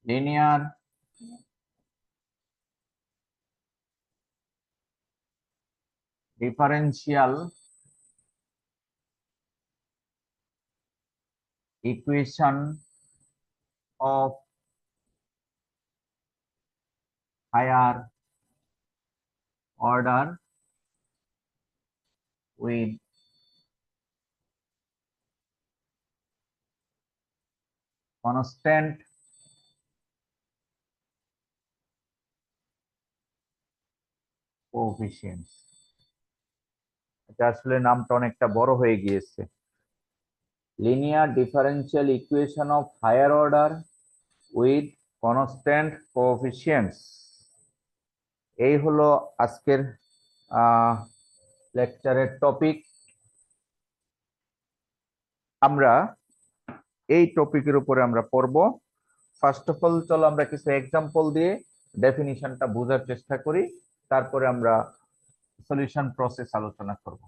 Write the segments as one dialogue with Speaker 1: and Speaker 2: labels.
Speaker 1: linear differential equation of higher order with constant coefficients। এটা আসলে নামটা অনেকটা বড় হয়ে গিয়েছে। Linear differential equation of higher order with constant coefficients, এই হলো আজকের লেকচারের টপিক। আমরা এই টপিকের উপরে আমরা পড়ব। ফার্স্ট অফ অল চলো আমরা কিছু এক্সাম্পল দিয়ে ডেফিনিশনটা বোঝার চেষ্টা করি, তারপরে আমরা সলিউশন প্রসেস আলোচনা করব।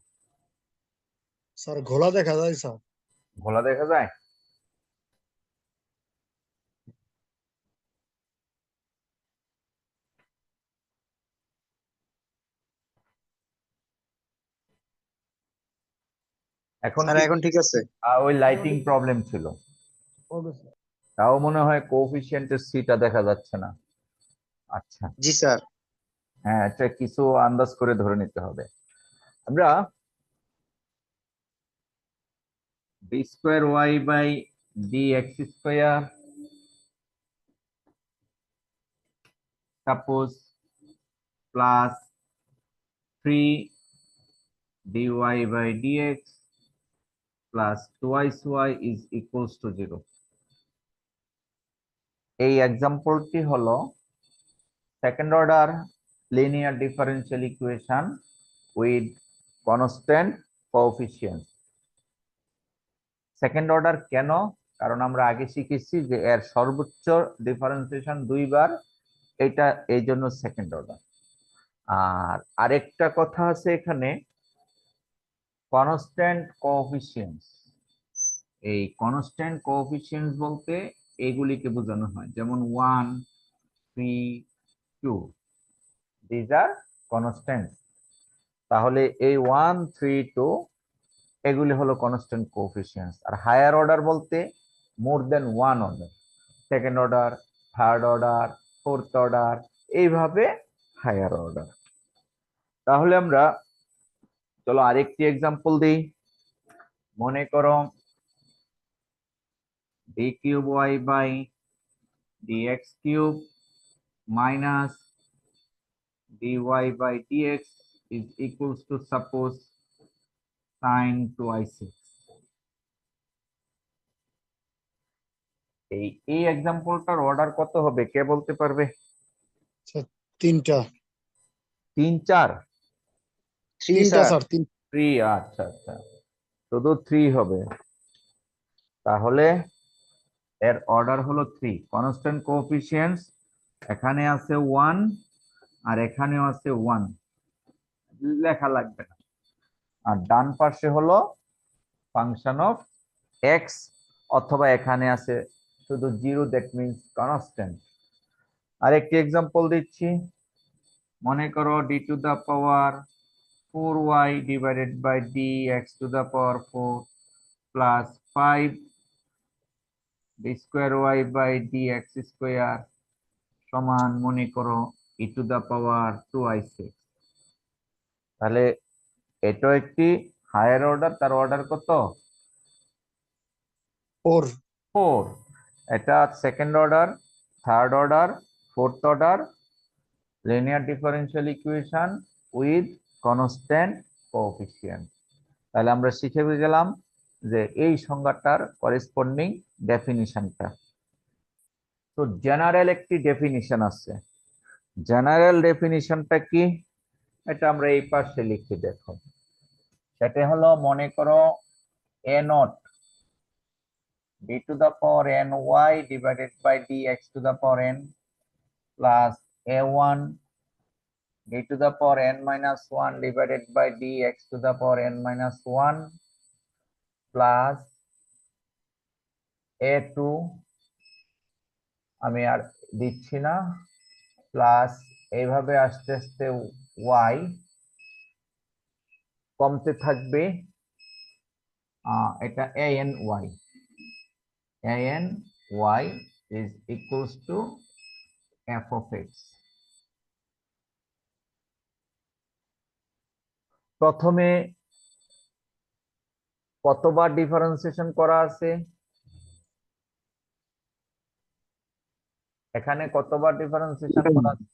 Speaker 2: স্যার ঘোলা দেখা যায় স্যার?
Speaker 1: ঘোলা দেখা যায়? এখন
Speaker 3: স্যার এখন ঠিক আছে?
Speaker 1: ওই লাইটিং প্রবলেম ছিল, তাও মনে হয় কোএফিসিয়েন্টের সিটা দেখা যাচ্ছে না। আচ্ছা
Speaker 3: জি স্যার।
Speaker 1: হ্যাঁ, এটা কিছু আন্দাজ করে ধরে নিতে হবে। আমরা b square y by d x square suppose plus 3 dy by dx plus twice y is equals to 0। এই এক্সাম্পলটি হলো second order linear differential equation with constant coefficient. Second order কেন? কারণ আমরা আগে শিখেছি যে এর সর্বোচ্চ ডিফারেন্সিয়েশন দুইবার, এটা এই জন্য সেকেন্ড অর্ডার। আর আরেকটা কথা আছে এখানে, কনস্ট্যান্ট কোএফিসিয়েন্টস। এই কনস্ট্যান্ট কোএফিসিয়েন্টস বলতে এগুলিকে বোঝানো হয়, যেমন 1 3 2 দিস আর কনস্ট্যান্ট। তাহলে এই 1 3 2 এগুলি হলো কনস্ট্যান্ট কোএফিসিয়েন্টস। আর হায়ার অর্ডার বলতে more than one order, second order, third order, fourth order, এইভাবে হায়ার অর্ডার। তাহলে আমরা চলো আরেকটি এক্সাম্পল দিই। মনে করো d cube y by d x cube minus dy by dx is equals to suppose sin 2i6। এই এক্সাম্পলটার অর্ডার কত হবে কে বলতে পারবে?
Speaker 2: তিনটা।
Speaker 1: 3 4
Speaker 2: তিনটা স্যার,
Speaker 1: 3। আচ্ছা আচ্ছা, শুধু 3 হবে। তাহলে এর অর্ডার হলো 3। কনস্ট্যান্ট কোএফিসিয়েন্টস এখানে আছে 1 আর এখানেও আছে 1, লেখা লাগবে না। আর ডান পাশে হলো ফাংশন অফ এক্স, অথবা এখানে আছে শুধু 0, দ্যাট মিন্স কনস্ট্যান্ট। আরেকটি এক্সাম্পল দিচ্ছি। মনে করো d to the power 4y divided by d x to the power 4 plus 5 d square y by d x square সমান মনে করো ই টু দা পাওয়ার 2i6। তাহলে এটা একটি হায়ার অর্ডার, তার অর্ডার কত? 4। এটা second order, third order, fourth order linear differential equation with constant coefficient. তাহলে আমরা শিখে গেলাম যে এই সংজ্ঞাটার করেসপন্ডিং ডেফিনিশনটা। তো জেনারেল একটি ডেফিনিশন আছে। জেনারেল ডেফিনিশনটা কি? এটা আমরা এই পাশে লিখে দেখো। সেটা হলো মনে করো a naught d to the power n y divided by d x to the power n plus a1 d to the power n minus 1 divided by dx to the power n minus 1 plus a2 আমি আর দিচ্ছি না, plus এইভাবে আস্তে আস্তে Y কমতে থাকবে, এটা an y is equals to f of x। প্রথমে কতবার ডিফারেন্সিয়েশন করা আছে, এখানে কতবার ডিফারেন্সিয়েশন করা আছে?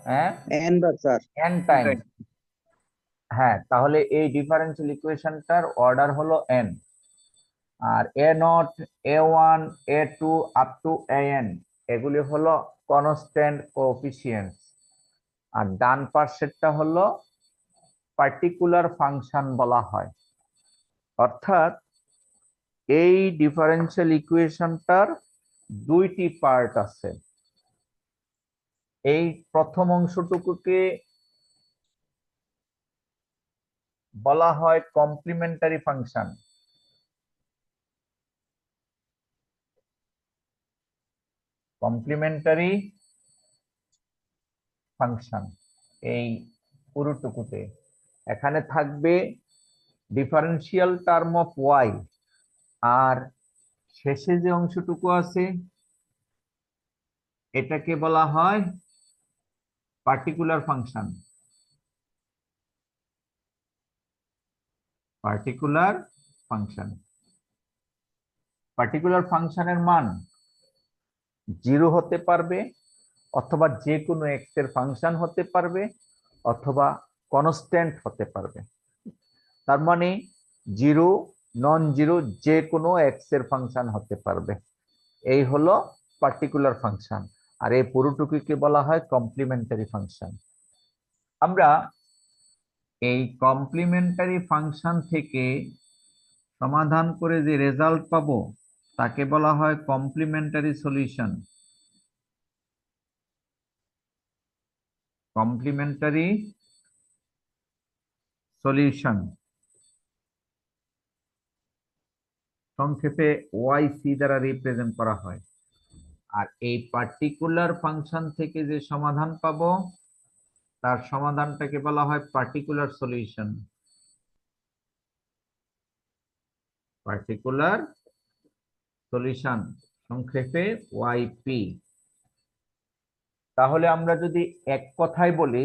Speaker 1: হ্যাঁ,
Speaker 3: n বার স্যার।
Speaker 1: n time. হ্যাঁ, তাহলে এই ডিফারেন্সিয়াল ইকুয়েশনটার অর্ডার হলো n, আর a nought, a1, a2 up to an এগুলি হলো কনস্ট্যান্ট কোএফিসিয়েন্টস, আর ডান পাশেরটা হলো পার্টিকুলার ফাংশন বলা হয়। অর্থাৎ এই ডিফারেন্সিয়াল ইকুয়েশনটার দুইটি পার্ট আছে। এই প্রথম অংশটুকুকে বলা হয় কমপ্লিমেন্টারি ফাংশন। কমপ্লিমেন্টারি ফাংশন এই পুরোটুকুতে এখানে থাকবে ডিফারেন্সিয়াল টার্ম অফ ওয়াই, আর শেষে যে অংশটুকু আছে এটাকে বলা হয় particular function. Particular function, particular ফাংশনের মান 0 হতে পারবে, অথবা যে কোনো এক্স এর ফাংশন হতে পারবে, অথবা কনস্ট্যান্ট হতে পারবে। তার মানে 0, নন জিরো, যে কোনো এক্স এর ফাংশন হতে পারবে। এই হলো পার্টিকুলার ফাংশন, আর এই পুরোটুকুকে বলা হয় কমপ্লিমেন্টারি ফাংশন। আমরা এই কমপ্লিমেন্টারি ফাংশন থেকে সমাধান করে যে রেজাল্ট পাবো তাকে বলা হয় কমপ্লিমেন্টারি সলিউশন। কমপ্লিমেন্টারি সলিউশন সংক্ষেপে ওয়াইসি দ্বারা রিপ্রেজেন্ট করা হয়। আর এই পার্টিকুলার ফাংশন থেকে যে সমাধান পাবো তার সমাধানটাকে বলা হয় পার্টিকুলার সলিউশন। পার্টিকুলার সলিউশন সংক্ষেপে ওয়াইপি। তাহলে আমরা যদি এক কথায় বলি,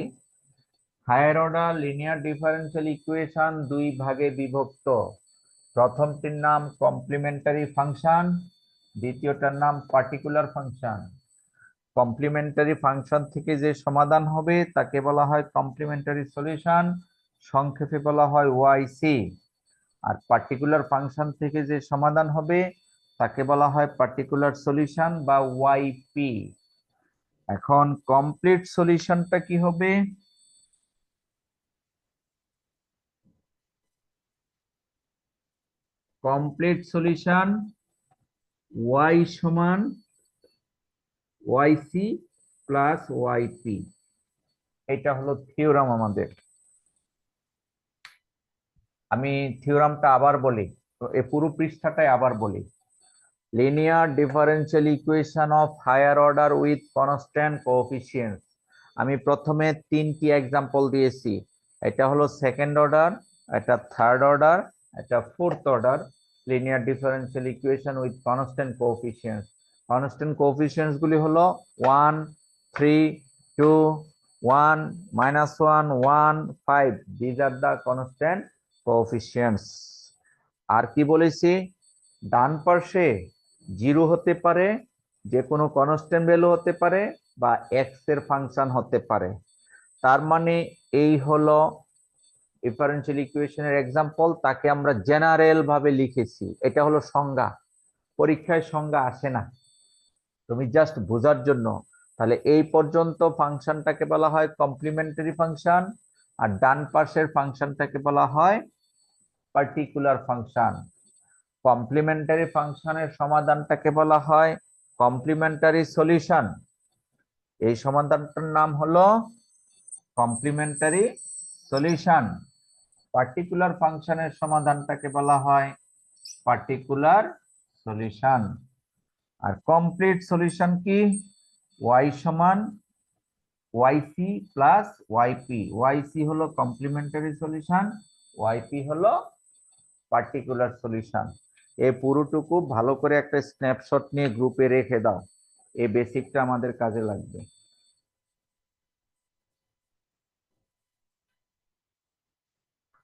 Speaker 1: higher order linear differential equation দুই ভাগে বিভক্ত। প্রথমটির নাম কমপ্লিমেন্টারি ফাংশন, দ্বিতীয়টার নাম পার্টিকুলার ফাংশন। কমপ্লিমেন্টারি ফাংশন থেকে যে সমাধান হবে তাকে বলা হয় কমপ্লিমেন্টারি সলিউশন, সংক্ষেপে বলা হয় ওয়াইসি। আর পার্টিকুলার ফাংশন থেকে যে সমাধান হবে তাকে বলা হয় পার্টিকুলার সলিউশন বা ওয়াইপি। এখন কমপ্লিট সলিউশনটা কি হবে? কমপ্লিট সলিউশন ওয়াই সমান ওয়াইসি প্লাস ওয়াইপি। এটা হলো থিওরাম আমাদের। আমি থিওরামটা আবার বলি, তো এই পুরো পৃষ্ঠাটাই আবার বলি। Linear differential equation of higher order with constant coefficients. আমি প্রথমে 3টি এক্সাম্পল দিয়েছি। এটা হলো সেকেন্ড অর্ডার, এটা থার্ড অর্ডার, এটা fourth order linear differential equation with constant coefficients. Constant coefficients গুলি হলো 1, 3, 2, 1, -1, 1, 5। These are the constant coefficients. আর কি বলেছি, ডান পাশে 0 হতে পারে, যে কোনো কনস্ট্যান্ট ভ্যালু হতে পারে, বা এক্স এর ফাংশন হতে পারে। তার মানে এই হলো ডিফারেন্সিয়াল ইকুয়েশনের এক্সাম্পল, তাকে আমরা জেনারেল ভাবে লিখেছি। এটা হলো সংজ্ঞা, পরীক্ষায় সংজ্ঞা আসে না, তুমি জাস্ট বোঝার জন্য। তাহলে এই পর্যন্ত ফাংশনটাকে বলা হয় কমপ্লিমেন্টারি ফাংশন, আর ডান পাশের ফাংশনটাকে বলা হয় পার্টিকুলার ফাংশন। কমপ্লিমেন্টারি ফাংশনের সমাধানটাকে বলা হয় কমপ্লিমেন্টারি সলিউশন। এই সমাধানটার নাম হলো কমপ্লিমেন্টারি সলিউশন। পার্টিকুলার ফাংশনের সমাধানটাকে বলা হয় পার্টিকুলার সলিউশন। আর কমপ্লিট সলিউশন কি? ওয়াই সমান ওয়াইসি প্লাস ওয়াইপি। ওয়াইসি হলো কমপ্লিমেন্টারি সলিউশন, ওয়াইপি হলো পার্টিকুলার সলিউশন। এই পুরোটুকু ভালো করে একটা স্ন্যাপশট নিয়ে গ্রুপে রেখে দাও, এই বেসিকটা আমাদের কাজে লাগবে।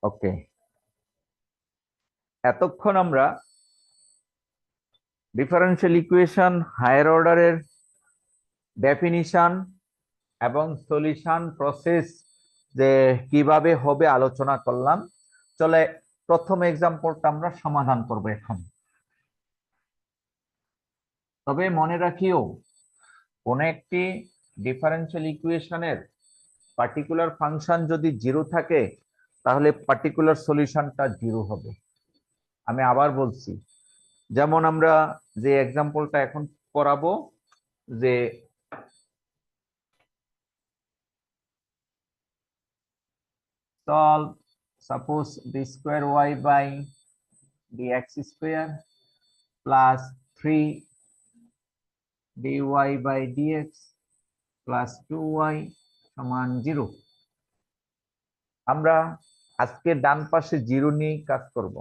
Speaker 1: ওকে, এতক্ষণ আমরা ডিফারেনশিয়াল ইকুয়েশন হায়ার অর্ডারের ডেফিনিশন এবং সলিউশন প্রসেস যে কিভাবে হবে আলোচনা করলাম। চলে প্রথম এক্সাম্পলটা আমরা সমাধান করব এখন। তবে মনে রাখিও, কোন একটি ডিফারেনশিয়াল ইকুয়েশনের পার্টিকুলার ফাংশন যদি জিরো থাকে তাহলে পার্টিকুলার সলিউশনটা জিরো হবে। আমি আবার বলছি, যেমন আমরা যে এক্সাম্পলটা এখন করাবো, যে solve suppose d square y by dx square plus 3 dy by dx plus 2y সমান 0। আমরা আজকে ডান পাশে জিরো নিয়ে কাজ করব।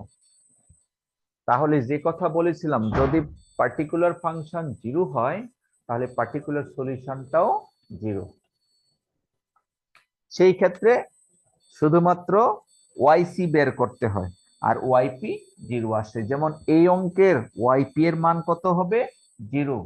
Speaker 1: তাহলে যে কথা বলেছিলাম, যদি পার্টিকুলার ফাংশন জিরো হয় তাহলে পার্টিকুলার সলিউশনটাও জিরো। সেই ক্ষেত্রে শুধুমাত্র ওয়াইসি বের করতে হয় আর ওয়াইপি জিরো আসে। যেমন এই অঙ্কের ওয়াইপি এর মান কত হবে? Zero,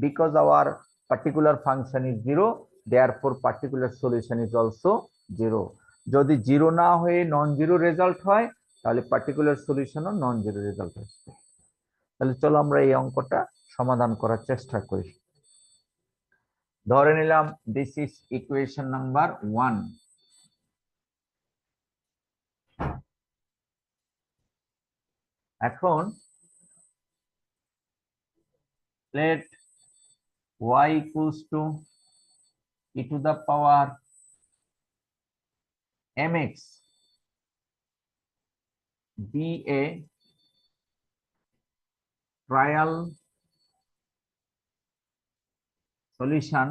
Speaker 1: because our particular function is zero, therefore particular solution is also zero. যদি জিরো না হয়ে নন জিরো রেজাল্ট হয় তাহলে পার্টিকুলার সলিউশনও নন জিরো রেজাল্ট আসবে। তাহলে চলো আমরা এই অঙ্কটা সমাধান করার চেষ্টা করি। ধরে নিলাম দিস ইজ ইকুয়েশন নাম্বার 1। এখন let y equals to e to the power mx be a trial solution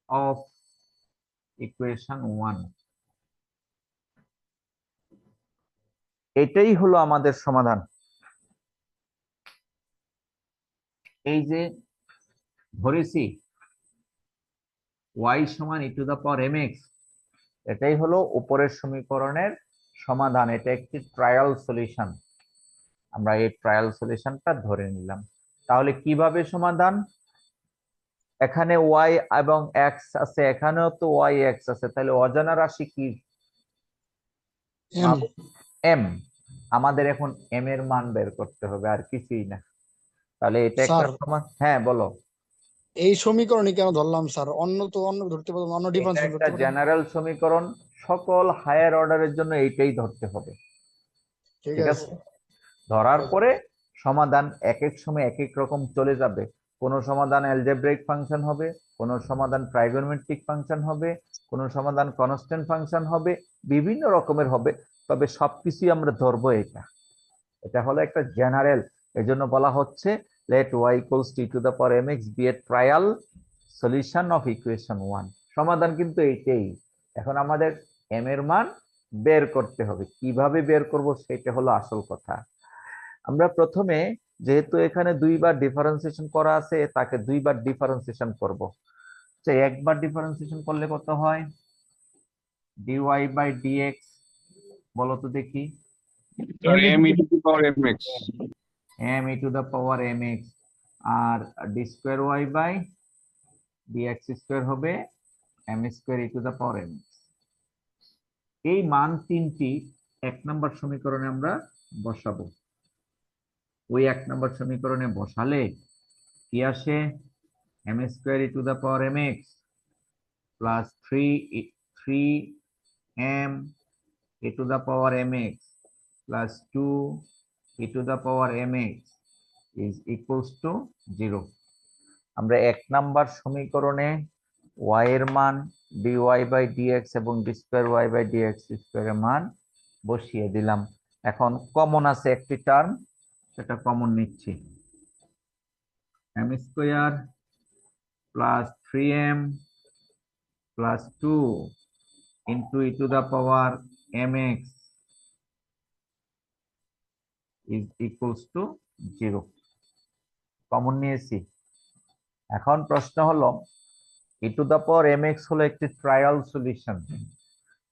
Speaker 1: of equation 1। এটাই হলো আমাদের সমাধান। এই যে ধরেছি y সমান e to the power mx, এটাই হলো উপরের সমীকরণের সমাধান। এটা একটি ট্রায়াল সলিউশন, আমরা এই ট্রায়াল সলিউশনটা ধরে নিলাম। তাহলে কিভাবে সমাধান? এখানে y এবং x আছে, এখানেও তো y x আছে, তাহলে অজানা রাশি কি?
Speaker 2: M
Speaker 1: m। আমাদের এখন m এর মান বের করতে হবে, আর কিছুই না। তাহলে এটা একটা
Speaker 2: স্যার,
Speaker 1: হ্যাঁ বলো।
Speaker 2: এই সমীকরণই কেন ধরলাম স্যার? অন্য তো অন্য ধরতে পারতাম, অন্য
Speaker 1: এটা
Speaker 2: ডিফারেন্স
Speaker 1: একটা
Speaker 2: ধরতে পারতাম।
Speaker 1: জেনারেল সমীকরণ, সকল হায়ার অর্ডারের জন্য এইটাই ধরতে হবে।
Speaker 2: ঠিক
Speaker 1: ঠিক
Speaker 2: আছে।
Speaker 1: আছে, ধরার পরে সমাধান এক এক সময় এক এক রকম চলে যাবে। কোন সমাধান অ্যালজেব্রাইক ফাংশন হবে, কোন সমাধান ট্রাইগোনোমেট্রিক ফাংশন হবে, কোন সমাধান কনস্ট্যান্ট ফাংশন হবে, বিভিন্ন রকমের হবে। তবে সবকিছুই আমরা ধরবো এটা। এটা হলো একটা জেনারেল, এজন্য বলা হচ্ছে let y equals t to the power mx be a trial solution of equation 1। সমাধান কিন্তু এইটাই। এখন আমাদের m এর মান বের করতে হবে, কিভাবে বের করব সেটা হলো আসল কথা। আমরা প্রথমে, যেহেতু এখানে দুইবার ডিফারেন্সিয়েশন করা আছে, তাকে দুইবার ডিফারেন্সিয়েশন করব। তো একবার ডিফারেন্সিয়েশন করলে কত হয়? dy বাই dx, বলো তো দেখি।
Speaker 3: m e to the power mx
Speaker 1: m e to the power mx, আর d square y by dx square হবে m square e to the power mx। এই মান তিনটি এক নম্বর সমীকরণে আমরা বসাবো। ওই এক নম্বর সমীকরণে বসালে কি আসে? m square e to the power mx plus 3m e to the power mx plus 2 e to the power mx is equals to 0। আমরা এক নাম্বার সমীকরণে y এর মান dy বাই dx এবং d square y by dx square এর মান বসিয়ে দিলাম। এখন কমন আছে একটি টার্ম, সেটা কমন নিচ্ছি। m square plus 3m plus 2 into e to the power mx is equals to 0 common নিয়েছি। এখন প্রশ্ন হলো e to the power mx হলো একটি ট্রায়াল সলিউশন।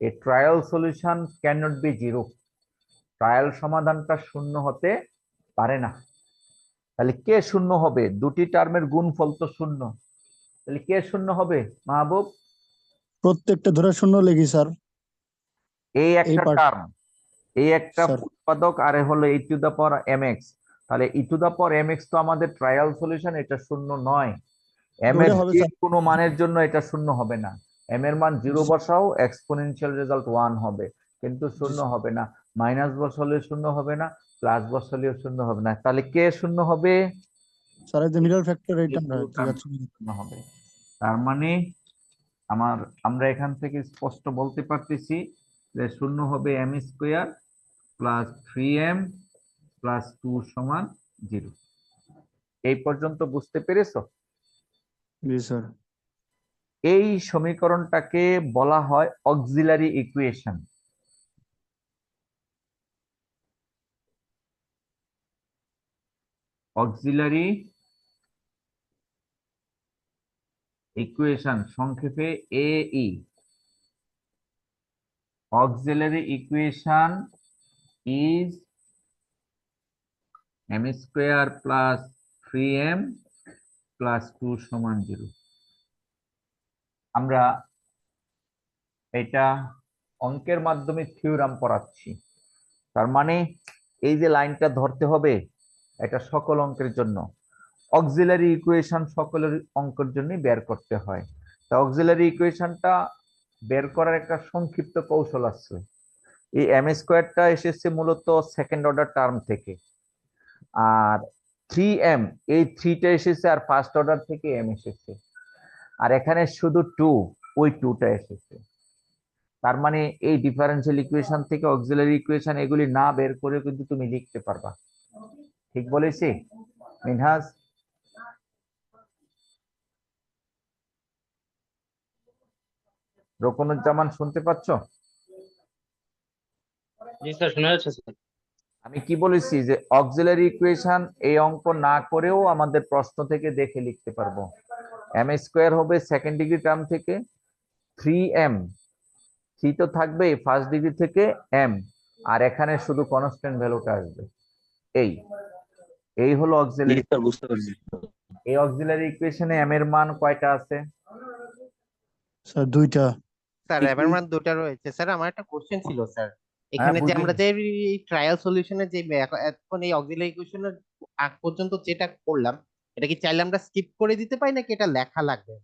Speaker 1: এই trial solution cannot be 0, ট্রায়াল সমাধানটা শূন্য হতে পারে না। তাহলে কে শূন্য হবে? দুটি টার্মের গুণফল তো শূন্য, তাহলে কে শূন্য হবে মাহবুব?
Speaker 2: প্রত্যেকটা ধরে শূন্য লিখি স্যার।
Speaker 1: এই একটা
Speaker 2: part-
Speaker 1: টার্ম, এই একটা
Speaker 2: স্যার।
Speaker 1: উৎপাদক, আর এ হলো e to the power mx। তাহলে e to the power mx তো আমাদের ট্রায়াল সলিউশন, এটা শূন্য নয়। m এর
Speaker 2: ওটা হবে
Speaker 1: যে
Speaker 2: স্যার।
Speaker 1: কোনো মানের জন্য এটা শূন্য হবে না। m এর মান 0 বসাও, এক্সপোনেনশিয়াল রেজাল্ট 1 হবে, কিন্তু শূন্য
Speaker 2: স্যার।
Speaker 1: হবে না। মাইনাস বসালে শূন্য হবে না, প্লাস বসালেও শূন্য হবে না। তাহলে কে শূন্য হবে?
Speaker 2: স্যার এই যে মিডল ফ্যাক্টর
Speaker 1: এই
Speaker 2: এটা
Speaker 1: পুরো
Speaker 2: ঠিক আছে।
Speaker 1: টার্মটা শূন্য হবে। তার মানে আমরা এখান থেকে স্পষ্ট বলতে পারতেছি যে শূন্য হবে m square plus 3m plus 2 সমান 0। এই পর্যন্ত বুঝতে পেরেছো?
Speaker 2: জি স্যার।
Speaker 1: এই সমীকরণটাকে বলা হয় অক্সিলারি ইকুয়েশন। অক্সিলারি ইকুয়েশন, সংক্ষেপে AE। Auxiliary equation is m square plus 3m plus 2 সমান 0। আমরা এটা অঙ্কের মাধ্যমে থিওরাম পড়াচ্ছি। তার মানে এই যে লাইনটা ধরতে হবে, এটা সকল অঙ্কের জন্য। অক্সিলারি ইকুয়েশন সকলের অঙ্কের জন্য বের করতে হয়। তা অক্সিলারি ইকুয়েশনটা বের করার একটা সংক্ষিপ্ত কৌশল আছে। এই m স্কোয়ারটা এসেছে মূলত সেকেন্ড অর্ডার টার্ম থেকে, আর 3m, এই 3টা এসেছে আর ফার্স্ট অর্ডার থেকে m এসেছে, আর এখানে শুধু 2, ওই 2টা এসেছে। তার মানে এই ডিফারেন্সিয়াল ইকুয়েশন থেকে অক্সিলারি ইকুয়েশন এগুলি না বের করে কিন্তু তুমি লিখতে পারবা। ঠিক বলেছি মিনহাজ? রোকনুজ্জামান শুনতে পাচ্ছ?
Speaker 4: জি স্যার, শোনা যাচ্ছে স্যার।
Speaker 1: আমি কি বলেছি যে অক্সিলারি ইকুয়েশন এই অঙ্ক না করেও আমাদের প্রশ্ন থেকে দেখে লিখতে পারবো। m স্কোয়ার হবে সেকেন্ড ডিগ্রি টার্ম থেকে, 3m, 3 তো থাকবে ফার্স্ট ডিগ্রি থেকে m, আর এখানে শুধু কনস্ট্যান্ট ভ্যালুটা আসবে। এই এই হলো অক্সিলারি।
Speaker 4: বুঝতে পারছি।
Speaker 1: এই অক্সিলারি ইকুয়েশনে m এর মান কয়টা আছে?
Speaker 2: স্যার দুইটা।
Speaker 5: স্যার
Speaker 1: কি কি?
Speaker 5: এবার মান দুটা রয়েছে। স্যার আমার একটা কোশ্চেন ছিল স্যার,
Speaker 1: হ্যাঁ,
Speaker 5: এখানে যে
Speaker 1: বুঝি।
Speaker 5: আমরা যে ট্রায়াল সলিউশনে যে এখন এই অক্সিলারি ইকুয়েশনের আগ পর্যন্ত যেটা করলাম, এটা কি চাইলে আমরা স্কিপ করে দিতে পারি নাকি এটা লেখা লাগবে?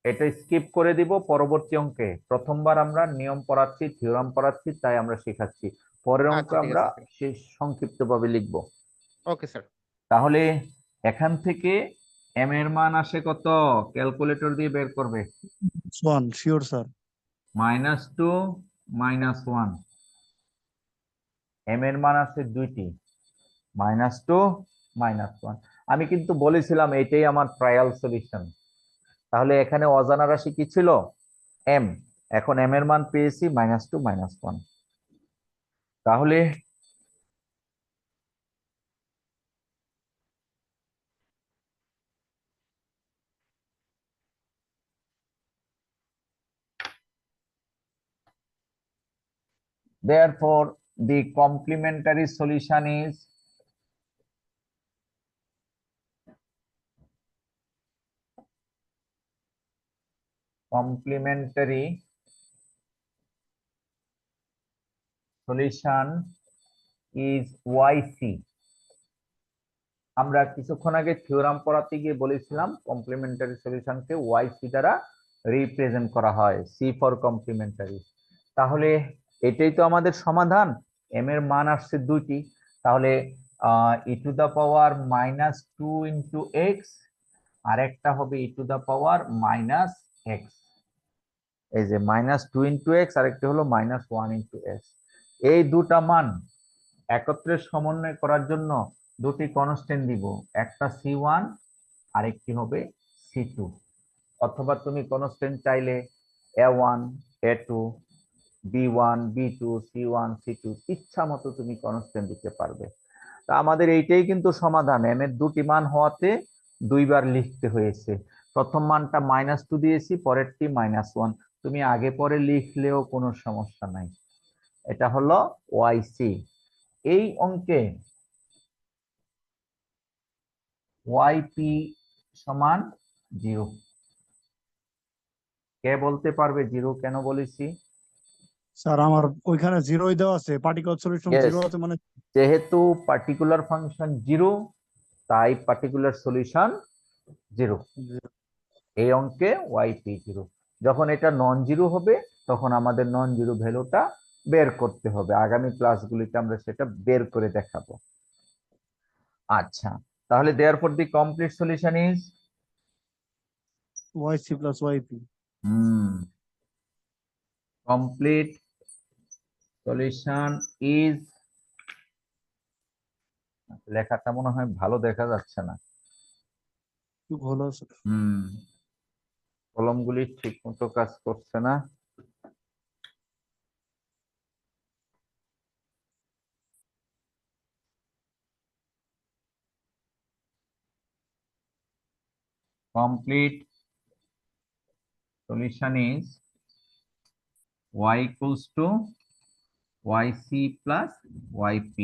Speaker 1: এটা স্কিপ করে দিব পরবর্তী অঙ্কে। প্রথমবার আমরা নিয়ম পড়াচ্ছি, থিওরাম পড়াচ্ছি, তাই আমরা শেখাচ্ছি। পরের অঙ্ক
Speaker 5: আচ্ছা ঠিক
Speaker 1: আমরা
Speaker 5: আছে স্যার।
Speaker 1: সেই সংক্ষিপ্তভাবে লিখব।
Speaker 5: Okay sir.
Speaker 1: তাহলে এখান থেকে m এর মান আসে কত? ক্যালকুলেটর দিয়ে বের করবে।
Speaker 2: 1 শিওর স্যার।
Speaker 1: -2 -1। m এর মান আছে দুইটি, -2 -1। আমি কিন্তু বলেছিলাম এটাই আমার ট্রায়াল সলিউশন। তাহলে এখানে অজানা রাশি কি ছিল? m। এখন m এর মান পেয়েছি -2 -1। তাহলে therefore the complementary solution is complementary solution is yc। আমরা কিছুক্ষণ আগে থিওরাম পড়াতে গিয়ে বলেছিলাম কমপ্লিমেন্টারি সলিউশনকে yc দ্বারা রিপ্রেজেন্ট করা হয়, c ফর কমপ্লিমেন্টারি। তাহলে এটাই তো আমাদের সমাধান। m এর মান আসছে দুইটি, তাহলে e to the power -2 into x, আর একটা হবে e to the power -x। এই যে -2 ইন্টু এক্স, আর একটা হলো -1 ইন্টু এক্স। এই দুটা মান একত্রে সমন্বয় করার জন্য দুটি কনস্ট্যান্ট দিব, একটা c1 আরেকটি হবে c2। অথবা তুমি কনস্ট্যান্ট চাইলে A1 A2 B1 B2 C1 C2 ইচ্ছা মতো তুমি কনস্ট্যান্ট দিতে পারবে। তা আমাদের এইটাই কিন্তু সমাধান, এম এর দুটি মান হওয়াতে দুইবার লিখতে হয়েছে। প্রথম মানটা -2 দিয়েছি, পরেরটি -1। তুমি আগে পরে লিখলেও কোনো সমস্যা নাই। এটা হলো ওয়াইসি। এই অঙ্কে ওয়াইপি সমান 0। কে বলতে পারবে 0 কেন বলেছি?
Speaker 2: স্যার আমার ওইখানে জিরোই দেওয়া আছে, পার্টিকুলার সলিউশন
Speaker 1: Yes,
Speaker 2: জিরো আছে মানে
Speaker 1: যেহেতু পার্টিকুলার ফাংশন 0 তাই পার্টিকুলার সলিউশন 0। এই অঙ্কে ওয়াইপি 0। যখন এটা নন জিরো হবে তখন আমাদের নন জিরো ভ্যালুটা বের করতে হবে। আগামী ক্লাসগুলিতে আমরা সেটা বের করে দেখাবো। আচ্ছা, তাহলে therefore the complete solution is
Speaker 2: Owaisi plus YP.
Speaker 1: Complete solution is, লেখাটা মনে হয় ভালো দেখা যাচ্ছে না।
Speaker 2: খুব ভালো আছে।
Speaker 1: কলমগুলি ঠিক মতো কাজ করছে না। Complete solution is y equals to yc plus yp।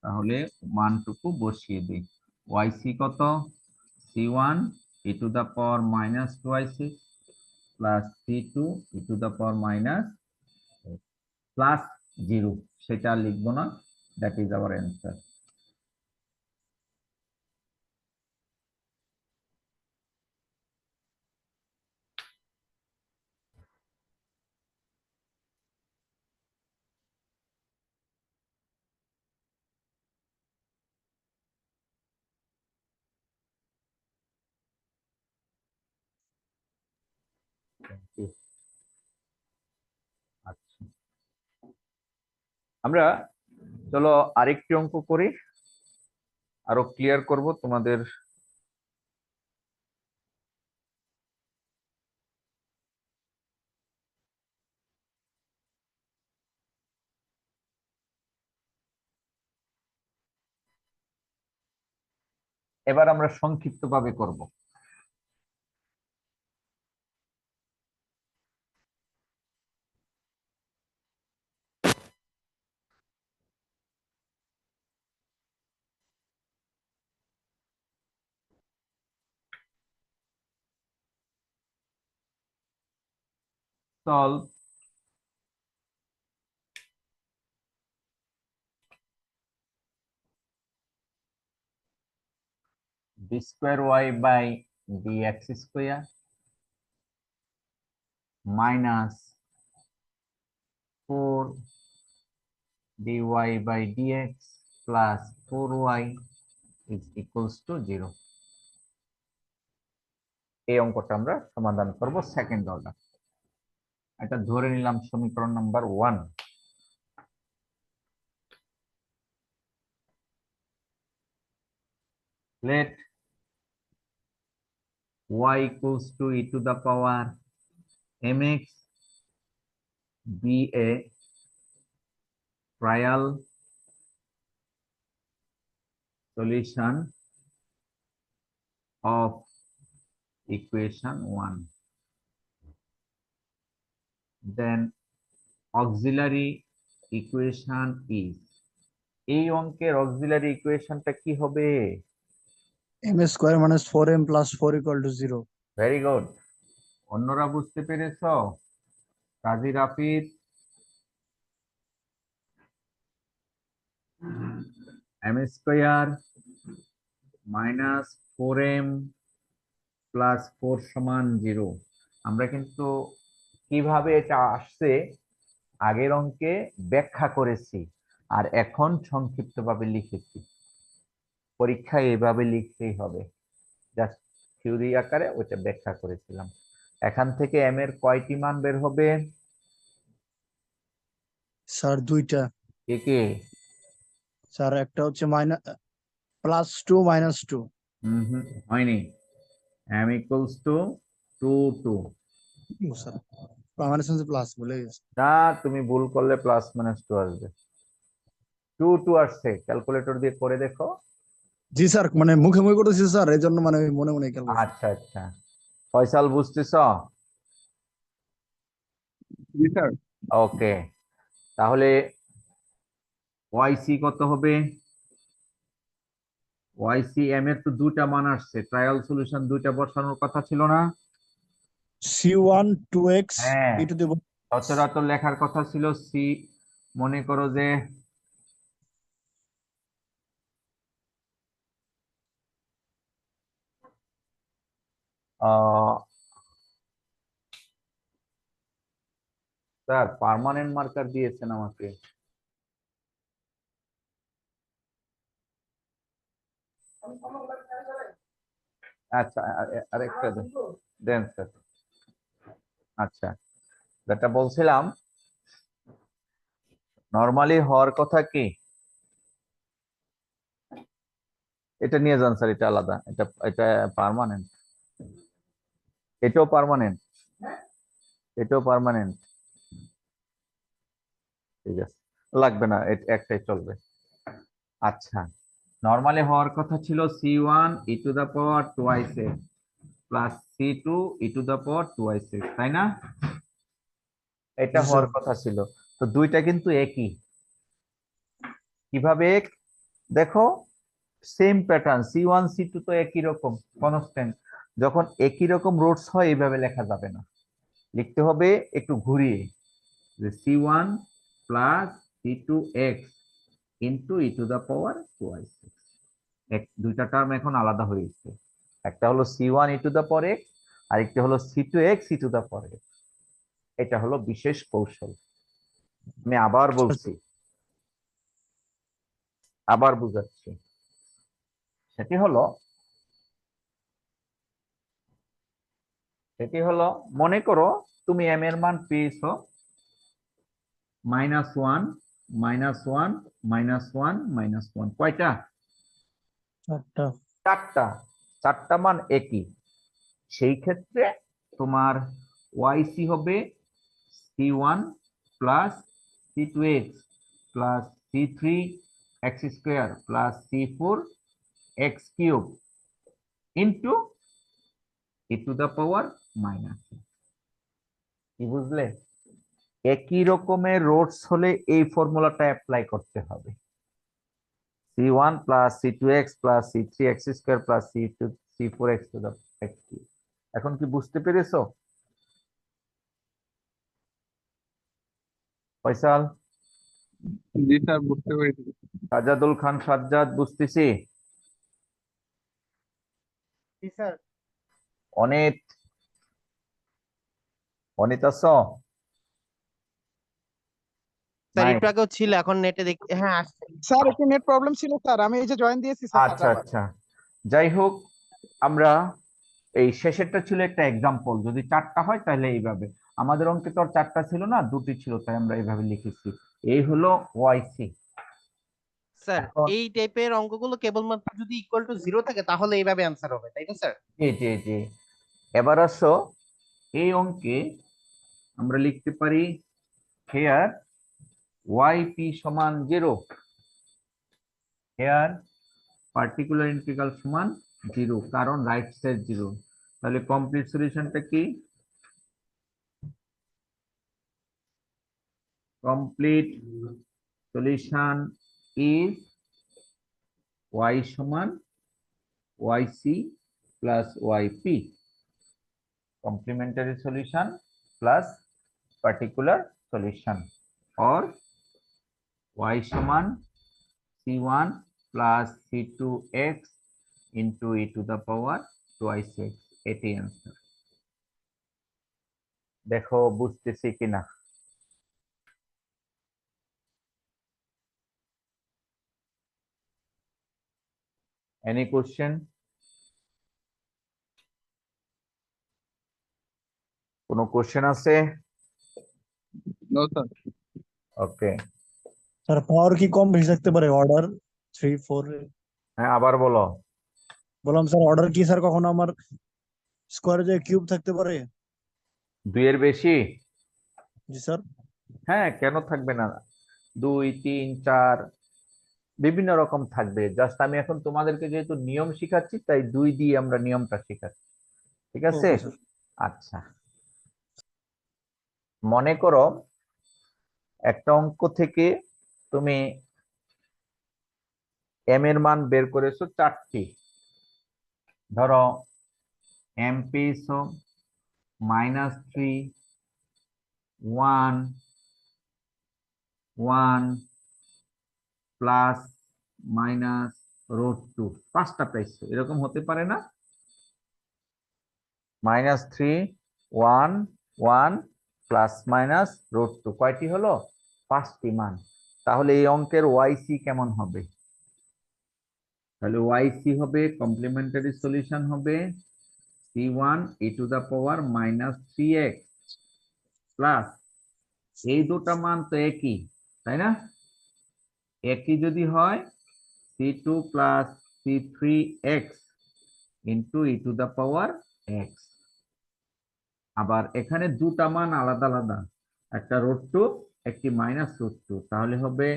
Speaker 1: তাহলে মানটুকু বসিয়ে দিই। yc কত? c1 e to the power -2y6 plus c2 e to the power plus 0, সেটা লিখবো না। That is our answer. আচ্ছা, আমরা চলো আরেকটি অঙ্ক করি, আরো ক্লিয়ার করব তোমাদের। এবার আমরা সংক্ষিপ্তভাবে করব। solve b square y by dx square minus 4 dy by dx plus 4y is equals to 0। এই অঙ্কটা আমরা সমাধান করব সেকেন্ড অর্ডার। এটা ধরে নিলাম সমীকরণ number 1। let y equals to e to the power mx be a trial solution of equation 1, then auxiliary equation is, এই অঙ্কের অক্সিলারি ইকুয়েশনটা কি হবে?
Speaker 2: M square minus 4m plus 4 equal to 0।
Speaker 1: Very good, অন্যরা বুঝতে পেরেছো? Kazi Rafid, m square minus 4m plus 4 সমান 0। আমরা কিন্তু কিভাবে এটা আসছে আগের অঙ্কে ব্যাখ্যা করেছি, আর এখন সংক্ষিপ্তভাবে লিখেছি। পরীক্ষায় এভাবে লিখতেই হবে, জাস্ট থিওরি আকারে ওটা ব্যাখ্যা করেছিলাম। এখান থেকে এম এর কয়টি মান বের হবে?
Speaker 2: স্যার দুইটা।
Speaker 1: কে কে?
Speaker 2: স্যার একটা হচ্ছে +2 -2।
Speaker 1: হয়নি, m equals to 2 2
Speaker 2: sir minus plus বলে গেছে।
Speaker 1: না, তুমি ভুল করলে প্লাস মাইনাস 2 আসবে। 2 2 আসছে, ক্যালকুলেটর দিয়ে করে দেখো।
Speaker 2: জি স্যার, মানে মুখে মুখে করতেছি স্যার, এই জন্য মানে মনে মনে খেয়াল করছি।
Speaker 1: আচ্ছা আচ্ছা, ফয়সাল বুঝতেছ?
Speaker 3: জি স্যার।
Speaker 1: ওকে, তাহলে ওয়াইসি কত হবে? ওয়াইসি এম এর তো দুইটা মান আসছে, ট্রায়াল সলিউশন দুইটা বসানোর কথা ছিল না?
Speaker 2: C1 2x
Speaker 1: হ্যাঁ,
Speaker 2: e to the
Speaker 1: সচরাচর লেখার কথা ছিল সি, মনে করো যে স্যার পার্মানেন্ট মার্কার দিয়েছেন আমাকে। আচ্ছা, আরেকটা দেন স্যার। আচ্ছা, যেটা বলছিলাম, নরমালি হওয়ার কথা কি, এটা নিয়ে যান স্যার, এটা আলাদা, এটা এটা পার্মানেন্ট, এটাও পার্মানেন্ট, এটাও পার্মানেন্ট। ঠিক আছে, লাগবে না, একটাই চলবে। আচ্ছা, নরমালি হওয়ার কথা ছিল C1 e to the power 2x plus C2 e to the power 2x, তাই না? এটা
Speaker 2: জি স্যার।
Speaker 1: হওয়ার কথা ছিল। তো দুইটা কিন্তু একই। কিভাবে এক? দেখো, সেম প্যাটার্ন, C1 C2 তো একই রকম কনস্ট্যান্ট। যখন একই রকম রুটস হয় এইভাবে লেখা যাবে না, লিখতে হবে একটু ঘুরিয়ে, যে C1 plus C2x into e to the power 2x। দুইটা টার্ম এখন আলাদা হয়ে গেছে, একটা হলো C1 E to the power x, আর একটা হলো C2x E to the power x। এটা হলো বিশেষ কৌশল। আমি আবার বলছি, আবার বুঝাচ্ছি। সেটি হলো, মনে করো তুমি m এর মান পেয়েছো -1 -1 -1 -1, কয়টা?
Speaker 2: একটা
Speaker 1: চারটা। চারটা মান একই। সেই ক্ষেত্রে তোমার ওয়াইসি হবে C1 plus C2x plus C3x² plus C4x³ into e to the power minus. কি বুঝলে? একই রকমের রোডস হলে এই ফর্মুলাটা অ্যাপ্লাই করতে হবে, C1 plus C2x plus C3x² plus C4x to the x³। এখন কি বুঝতে পেরেছো ফয়সাল?
Speaker 3: জি স্যার, বুঝতে পেরেছি।
Speaker 1: সাজ্জাদুল খান সাজ্জাদ, বুঝতেছি।
Speaker 5: জি স্যার।
Speaker 1: অনিত, অনিত আছো?
Speaker 5: স্যার
Speaker 1: নাই?
Speaker 5: একটু আগেও ছিল, এখন নেটে দেখতে, হ্যাঁ আসছে।
Speaker 6: স্যার একটু নেট প্রবলেম ছিল স্যার, আমি এই যে জয়েন দিয়েছি স্যার
Speaker 1: আচ্ছা
Speaker 6: আবার।
Speaker 1: আচ্ছা, যাই হোক, আমরা এই শেষেরটা ছিল একটা এক্সাম্পল, যদি চারটা হয় তাহলে এইভাবে। আমাদের অঙ্কে তো আর চারটা ছিল না, দুটি ছিল, তাই আমরা এইভাবে লিখেছি। এই হলো ওয়াইসি।
Speaker 5: স্যার
Speaker 1: এখন
Speaker 5: এই টাইপের অঙ্কগুলো কেবলমাত্র যদি ইকুয়াল টু 0 থাকে তাহলে এইভাবে অ্যান্সার হবে, তাই না স্যার?
Speaker 1: জি জি জি, এবার আসো, এই অঙ্কে আমরা লিখতে পারি হেয়ার yp সমান 0, হেয়ার পার্টিকুলার ইন্টিগ্রাল সমান 0, কারণ রাইট সাইড 0। তাহলে কমপ্লিট সলিউশনটা কি? কমপ্লিট সলিউশন ইজ y সমান yc plus yp, complementary solution plus particular solution, or y সমান c1 plus c2x into e to the power 2x। এটি answer. দেখো বুঝতেছি কিনা। Any question? কোনো কোশ্চেন আছে?
Speaker 3: No sir.
Speaker 1: Okay,
Speaker 2: sir power কি কম বেশি থাকতে পারে? অর্ডার 3 4
Speaker 1: হ্যাঁ আবার বলো।
Speaker 2: বললাম স্যার, অর্ডার কি স্যার কখনো আমার স্কোয়ারে যে কিউব থাকতে পারে?
Speaker 1: 2 এর বেশি?
Speaker 2: জি স্যার।
Speaker 1: হ্যাঁ, কেন থাকবে না? 2, 3, 4 বিভিন্ন রকম থাকবে। জাস্ট আমি এখন তোমাদেরকে যেহেতু নিয়ম শিখাচ্ছি, তাই 2 দিয়ে আমরা নিয়মটা শিখাচ্ছি। ঠিক আছে?
Speaker 2: Okay sir.
Speaker 1: আচ্ছা, মনে করো একটা অঙ্ক থেকে তুমি এম এর মান বের করেছো 4টি। ধরো এম পেয়েছো -3, 1, 1 প্লাস মাইনাস √2, 5টা পাইছো। এরকম হতে পারে না? -3, 1, 1 প্লাস মাইনাস √2 কয়টি হলো? 5টি মান। তাহলে এই অঙ্কের ওয়াইসি কেমন হবে? তাহলে ওয়াইসি হবে, কমপ্লিমেন্টারি সলিউশন হবে c1 e⁻−3x প্লাস, এই দুটা মান তো একই, তাই না? একই যদি হয় c2 plus c3x into e⁻x। আবার এখানে দুটা মান আলাদা আলাদা, একটা √2, একটি -√2, তাহলে হবে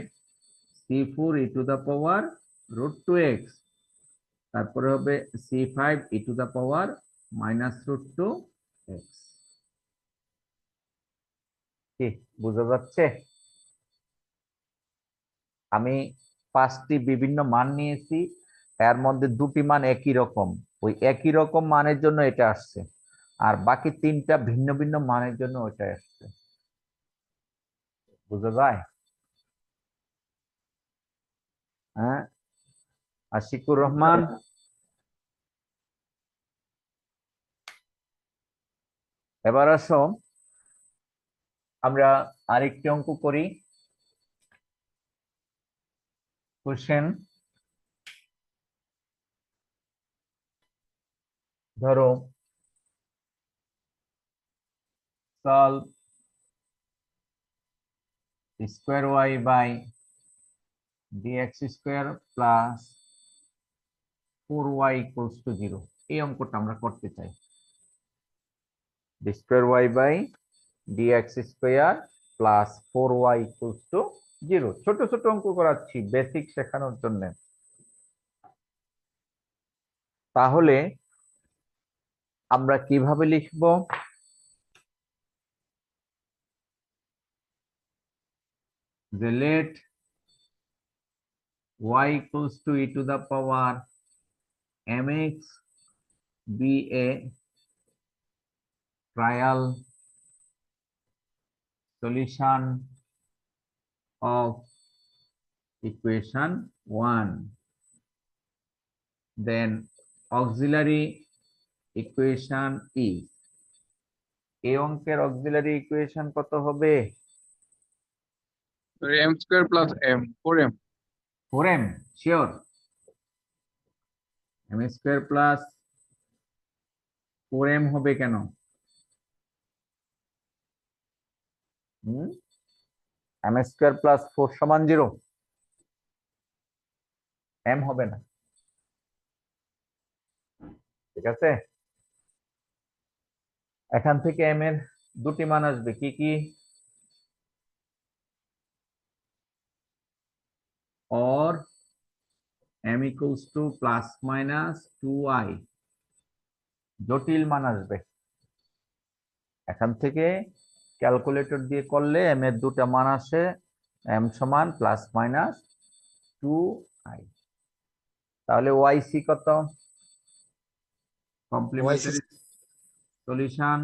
Speaker 1: c4 e⁻√2x, তারপরে হবে c5 e⁻−√2x। কি বোঝা যাচ্ছে? আমি 5টি বিভিন্ন মান নিয়েছি, এর মধ্যে 2টি মান একই রকম, ওই একই রকম মানের জন্য এটা আসছে, আর বাকি 3টা ভিন্ন ভিন্ন মানের জন্য ওইটা আসছে। বুঝা যায়? হ্যাঁ, আশিকুর রহমান। এবার আসো আমরা আরেকটি অঙ্ক করি। কোশ্চেন, ধরো solve square y by dx square plus 4y equals to 0। এই অঙ্কটা আমরা করতে চাই। Square y by dx square plus 4y equals to 0। ছোট ছোট অঙ্ক করাচ্ছি বেসিক শেখানোর জন্য। তাহলে আমরা কিভাবে লিখব? যে let y equals to e⁻mx be a trial solution of equation 1, then auxiliary equation is, এই অঙ্কের অক্সিলারি ইকুয়েশন কত হবে?
Speaker 3: m² plus m 4m।
Speaker 1: 4m sure? m² plus 4m হবে কেন? m² প্লাস 4 সমান 0, m হবে না। ঠিক আছে, এখান থেকে m এর দুটি মান আসবে, কি কি? or m equals to plus minus 2i, জটিল মান আসবে। এখান থেকে ক্যালকুলেটর দিয়ে করলে m এর দুটা মান আসে, m সমান প্লাস মাইনাস 2i। তাহলে ওয়াইসি কত? Complimentary solution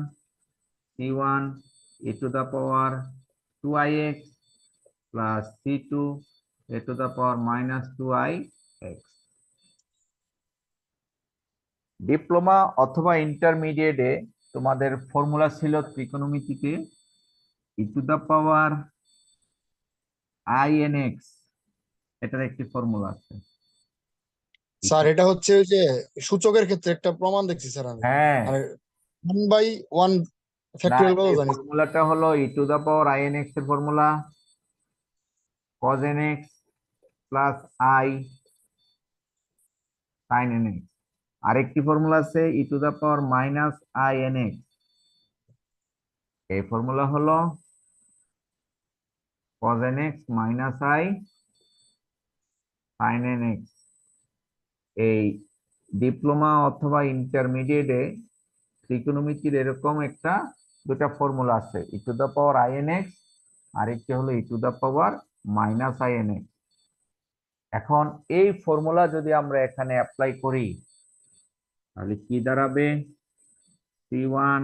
Speaker 1: c1 e⁻2ix plus c2 e⁻−2ix। Diploma অথবা ইন্টারমিডিয়েটে তোমাদের ফর্মুলা ছিল ত্রিকোণমিতিতে e⁻inx, এটার একটি ফর্মুলা আছে।
Speaker 2: স্যার এটা হচ্ছে ওই যে সূচকের ক্ষেত্রে একটা প্রমাণ দেখছি স্যার আমি।
Speaker 1: হ্যাঁ,
Speaker 2: আর 1/1
Speaker 1: না,
Speaker 2: ফ্যাক্টরিয়াল
Speaker 1: এই
Speaker 2: কথা জানি।
Speaker 1: ফর্মুলাটা হলো e⁻inx এর formula cos nx plus i sin nx। আরেকটি ফর্মুলা আছে e to the power minus i n x. এই ফর্মুলা হলো cos nx minus i sin nx। এই ডিপ্লোমা অথবা ইন্টারমিডিয়েটে ত্রিকোণমিতির এরকম একটা দুটা ফর্মুলা আছে, e to the power i n x, আরেকটি হলো e to the power minus i n x. এখন এই ফর্মুলা যদি আমরা এখানে অ্যাপ্লাই করি তাহলে কি দাঁড়াবে? c1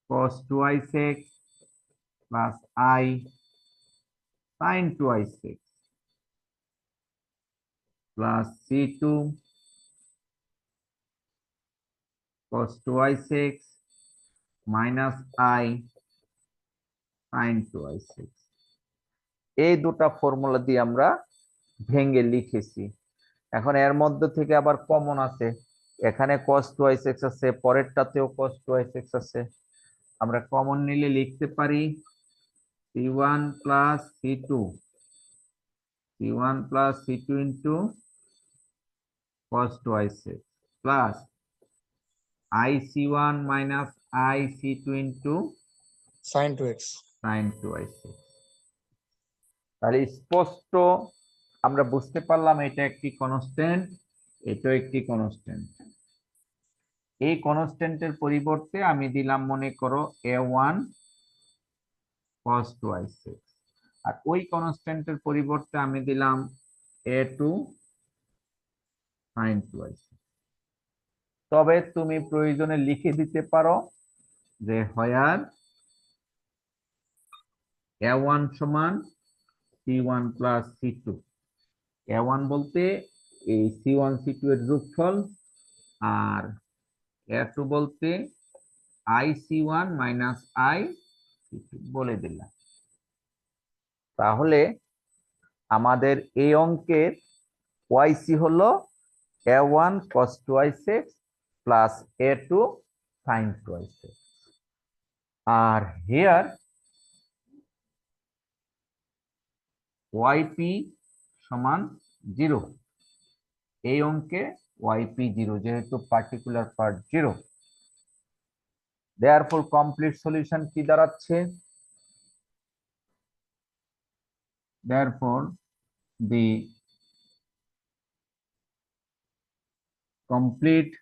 Speaker 1: cos 2i6 plus i sin 2i6 plus c2 cos 2i6 minus i sin 2i6। এই দুটা ফর্মুলা দিয়ে আমরা ভেঙে লিখেছি। এখন এর মধ্যে থেকে আবার কমন আছে, এখানে cos 2i6 আছে, পরেরটাতেও cos 2i6 আছে। আমরা কমন নিলে লিখতে পারি c1 plus c2 into cos 2i6 plus ic1 minus ic2 into
Speaker 2: sin 2x।
Speaker 1: sin 2i6। তাহলে স্পষ্ট আমরা বুঝতে পারলাম এটা একটি কনস্ট্যান্ট, এটাও একটি কনস্ট্যান্ট। এই কনস্ট্যান্টের পরিবর্তে আমি দিলাম মনে করো a1 cos 2i6, আর ওই কনস্ট্যান্টের পরিবর্তে আমি দিলাম a2 sin 2i6। তবে তুমি প্রয়োজনে লিখে দিতে পারো যে হোয়ার a1 সমান c1 প্লাস c2। a1 বলতে এই c1 c2 এর যোগফল, আর a2 বলতে ic1 মাইনাস i বলে দিলাম। তাহলে আমাদের এই অঙ্কের yc হলো a1 cos 2i6 plus a2 sin 2i6, R here yp সমান 0। এই অঙ্কে yp 0 যেহেতু particular part 0। therefore complete solution কি দাঁড়াচ্ছে? therefore the complete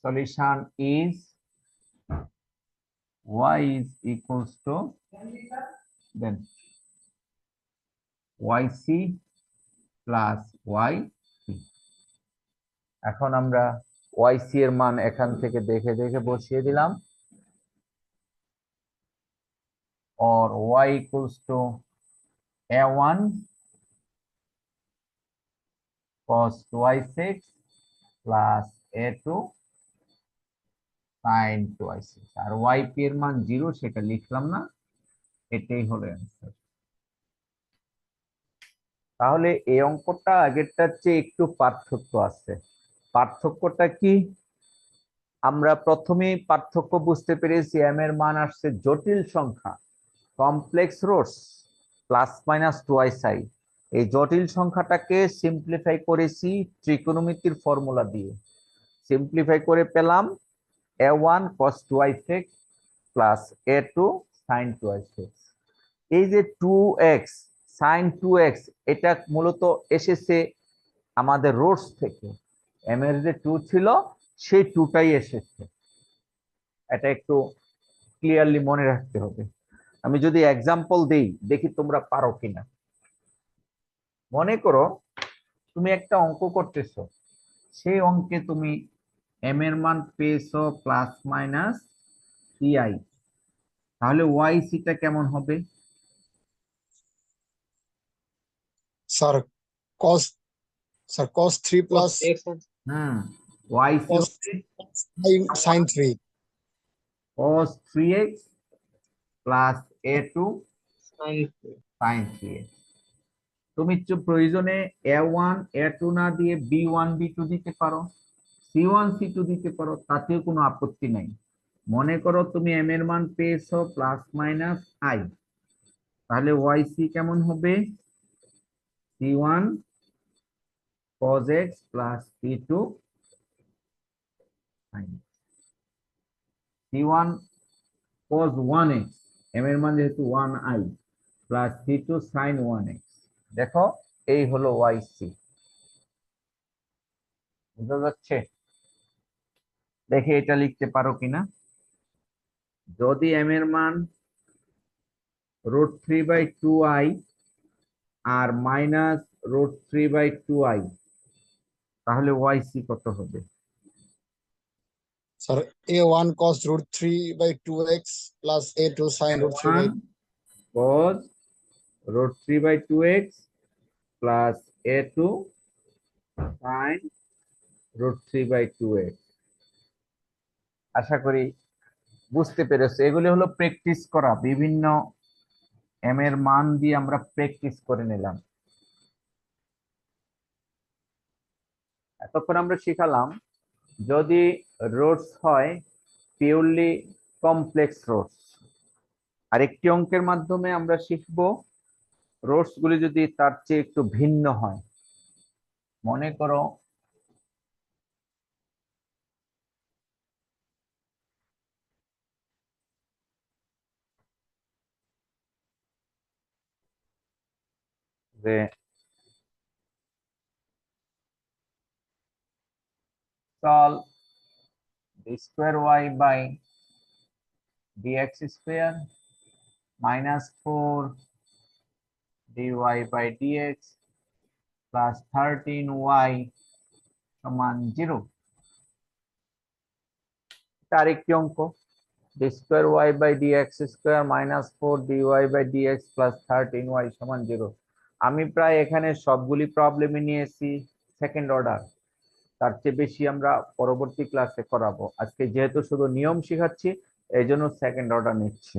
Speaker 1: solution is y is equals to then yc plus yp। এখন আমরা yc এর মান এখান থেকে দেখে দেখে বসিয়ে দিলাম, or y equals to a1 cos 2i6 plus a2 sin 2i6, R yp এর মান 0 সেটা লিখলাম না, এটাই হলো অ্যান্সার। তাহলে এই অঙ্কটা আগেরটার চেয়ে একটু পার্থক্য আছে। পার্থক্যটা কি? আমরা প্রথমেই পার্থক্য বুঝতে পেরেছি, এম এর মান আসছে জটিল সংখ্যা, complex roots plus minus twice I. এই জটিল সংখ্যাটাকে সিম্পলিফাই করেছি ত্রিকোণমিতির ফর্মুলা দিয়ে। সিম্পলিফাই করে পেলাম a1 cos 2i6 plus a2 sin 2i6। এই যে 2x sin 2x এটা মূলত এসেছে আমাদের রুটস থেকে, এম এর যে 2 ছিল সেই 2টাই এসেছে। এটা একটু ক্লিয়ারলি মনে রাখতে হবে। আমি যদি এক্সাম্পল দেই, দেখি তোমরা পারো কিনা। মনে করো তুমি একটা অঙ্ক করতেছো, সেই অঙ্কে তুমি এম এর মান পেয়েছো প্লাস মাইনাস টিআই, তাহলে ওয়াই সিটা কেমন হবে?
Speaker 2: Sir cos cos 3 plus
Speaker 4: X
Speaker 1: y c
Speaker 2: cos sin 3।
Speaker 1: cos 3x প্লাস a2
Speaker 4: sin
Speaker 1: sin 3x। তুমি প্রয়োজনে a1 a2 না দিয়ে b1 b2 দিতে পারো, c1 c2 দিতে পারো, তাতেও কোনো আপত্তি নাই। মনে করো তুমি এম এর মান পেয়েছো প্লাস মাইনাস আই, তাহলে ওয়াই সি কেমন হবে? c1 cos x plus c2 sin x। c1 cos 1x, m এর মান যেহেতু 1i plus c2 sin 1x। দেখো এই হলো yc, বুঝা যাচ্ছে? দেখে এটা লিখতে পারো কিনা। যদি m এর মান √3/2i আর মাইনাস √3/2i, তাহলে yc কত হবে?
Speaker 2: Sir a1 cos √3/2x plus a2 sin √3/2
Speaker 1: 1 cos √3/2x plus a2 sin √3/2x। আশা করি বুঝতে পেরেছো। এগুলি হলো প্র্যাকটিস করা, বিভিন্ন এম এর মান দিয়ে আমরা প্র্যাকটিস করে নিলাম। এতক্ষণ আমরা শিখালাম যদি রোডস হয় পিওরলি কমপ্লেক্স রোডস। আরেকটি অঙ্কের মাধ্যমে আমরা শিখব রোডস গুলি যদি তার চেয়ে একটু ভিন্ন হয়। মনে করো যে solve d square y by dx square minus 4 dy by dx plus 13y সমান 0। তার একটি অঙ্ক d square y by dx square minus 4 dy by dx plus 13y সমান 0। আমি প্রায় এখানে সবগুলি প্রবলেমই নিয়েছি সেকেন্ড অর্ডার, তার চেয়ে বেশি আমরা পরবর্তী ক্লাসে করাবো। আজকে যেহেতু শুধু নিয়ম শেখাচ্ছি এই জন্য সেকেন্ড অর্ডার নিচ্ছি।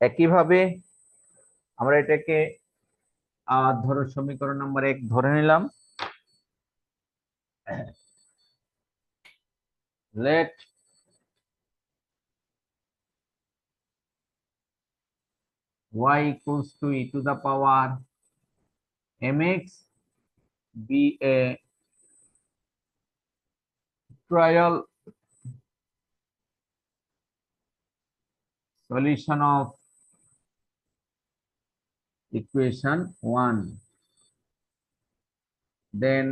Speaker 1: একইভাবে আমরা এটাকে ধরো সমীকরণ নাম্বার 1 ধরে নিলাম। let y equals to e to the power mx be a trial solution of equation 1, then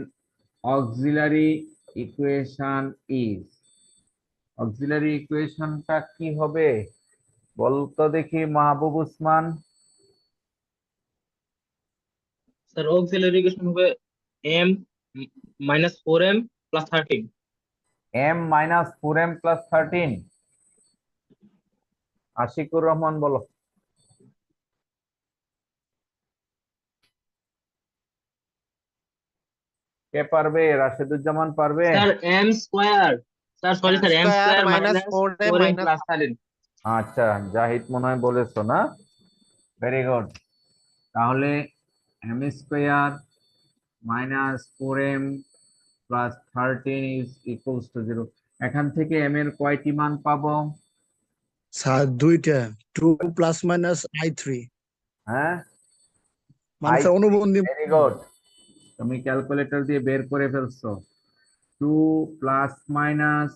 Speaker 1: auxiliary equation is, auxiliary equationটা কি হবে বলতো দেখি মাহবুব উসমান।
Speaker 4: স্যার অক্সিলারি ইকুয়েশন হবে m minus 4m plus 13।
Speaker 1: m minus 4m plus 13। Ashikur Rahman বলো। কে পারবে? রাশেদুজ্জামান পারবে?
Speaker 4: Sir m square, sir sorry sir m
Speaker 5: square
Speaker 4: square
Speaker 5: minus
Speaker 4: minus
Speaker 5: 4m
Speaker 4: 4m
Speaker 5: minus
Speaker 4: plus 13।
Speaker 1: আচ্ছা, জাহিদ মনে হয় বলেছো না? Very good. তাহলে m square minus 4m plus 13 is equals to 0। এখান থেকে m এর কয়টি মান পাবো?
Speaker 2: স্যার দুইটা 2 প্লাস মাইনাস i3
Speaker 1: হ্যাঁ,
Speaker 2: মানে স্যার অনুবন্ধী।
Speaker 1: ভেরি গুড, তুমি ক্যালকুলেটর দিয়ে বের করে ফেলছো। 2 প্লাস মাইনাস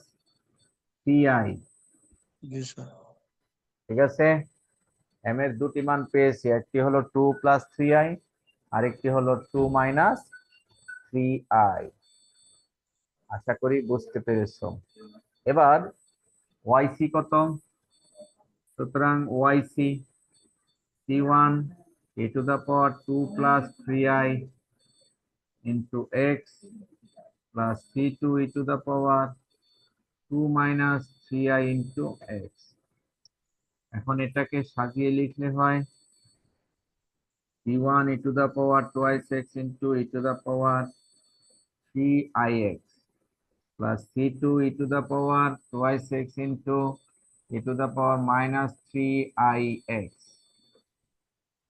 Speaker 1: 3i,
Speaker 2: জি স্যার।
Speaker 1: ঠিক আছে। m এর দুটি মান পেয়েছি, একটি হলো 2 প্লাস 3i, আরেকটি হলো 2 মাইনাস 3i। আশা করি বুঝতে পেরেছো। এবার yc কত? সুতরাং yc c1 e to the power 2 plus 3i into x plus c2 e to the power 2 minus 3i into x। এখন এটাকে সাজিয়ে লিখলে হয় c1 e to the power twice x into e to the power 3ix plus c2 e to the power twice x into e to the power minus 3ix।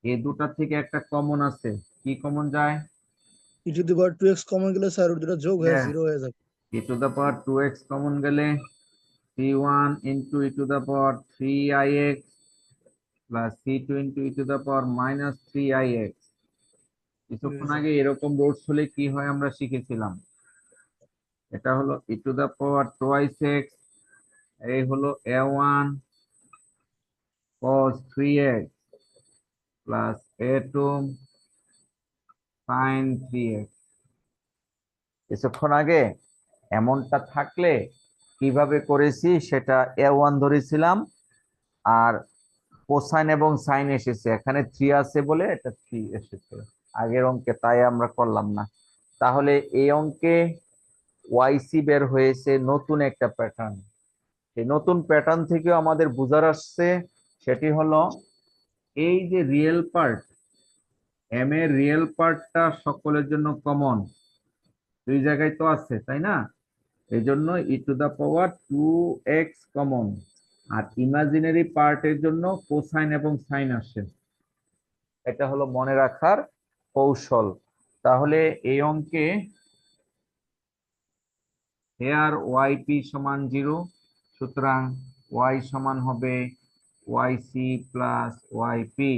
Speaker 1: এই দুটা থেকে একটা common আছে, কি কমন যায়?
Speaker 2: E to the power 2x common গেলে sir ওর দুটো যোগ হয়ে
Speaker 1: Yeah.
Speaker 2: 0 হয়ে যাবে।
Speaker 1: e to the power 2x common গেলে c1 into e to the power 3ix plus c2 into e to the power minus 3ix। কিছুক্ষণ আগে এরকম রুটস হলে কি হয় আমরা শিখেছিলাম। এটা হলো e to the power twice x, এই হলো a1 cos 3x plus a2 sin 3x। কিছুক্ষণ আগে এমনটা থাকলে কিভাবে করেছি সেটা a1 ধরেছিলাম, আর কোসাইন এবং সাইন এসেছে, এখানে 3 আছে বলে এটা 3 এসেছে আগের অঙ্কে, তাই আমরা করলাম না। তাহলে এই অঙ্কে ওয়াইসি বের হয়েছে নতুন একটা প্যাটার্ন। এই নতুন প্যাটার্ন থেকেও আমাদের বুঝার আসছে, সেটি হলো এই যে রিয়েল পার্ট, এম এর রিয়েল পার্টটা সকলের জন্য কমন, দুই জায়গায় তো আছে তাই না, এই জন্য e to the power 2x common, আর ইমাজিনারি পার্টের জন্য কোসাইন এবং সাইন আসে। এটা হলো মনে রাখার কৌশল। তাহলে এই অঙ্কে হেয়ার ওয়াইপি সমান 0, সুতরাং ওয়াই সমান হবে ওয়াইসি প্লাস ওয়াইপি,